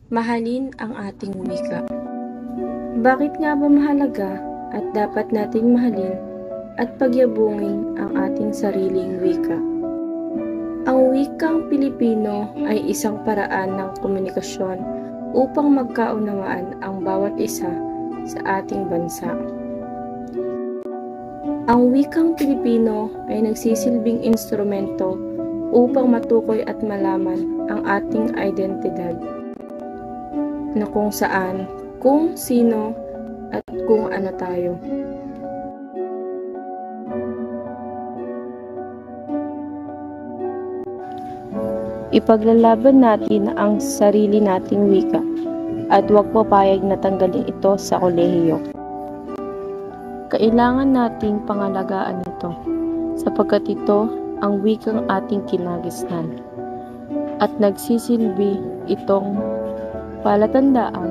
Mahalin ang ating wika. Bakit nga ba mahalaga at dapat nating mahalin at pagyabungin ang ating sariling wika? Ang wikang Pilipino ay isang paraan ng komunikasyon upang magkaunawaan ang bawat isa sa ating bansa. Ang wikang Pilipino ay nagsisilbing instrumento upang matukoy at malaman ang ating identidad, na kung saan, kung sino, at kung ano tayo. Ipaglalaban natin ang sarili nating wika at huwag papayag na tanggalin ito sa kolehiyo. Kailangan nating pangalagaan ito sapagkat ito ang wikang ating kinagisnan at nagsisilbi itong palatandaan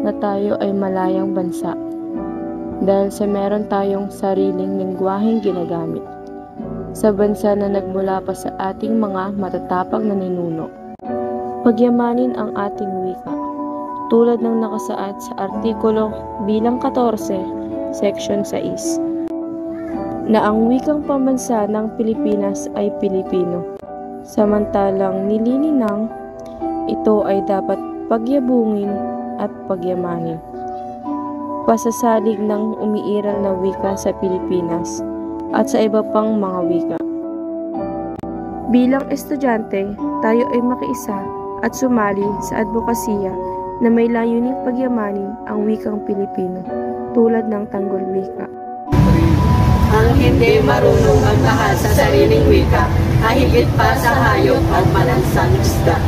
na tayo ay malayang bansa dahil sa meron tayong sariling lengguwaheng ginagamit sa bansa na nagmula pa sa ating mga matatapang na ninuno. Pagyamanin ang ating wika tulad ng nakasaad sa Artikulo bilang 14, Section 6 na ang wikang pambansa ng Pilipinas ay Pilipino, samantalang nililinang ito ay dapat pagyabungin at pagyamanin. Pasasalig ng umiiral na wika sa Pilipinas at sa iba pang mga wika. Bilang estudyante, tayo ay makiisa at sumali sa advokasya na may layuning pagyamanin ang wikang Pilipino tulad ng tanggol wika. Ang hindi marunong magmahal sa sariling wika ay higit pa sa hayop at malansang isda.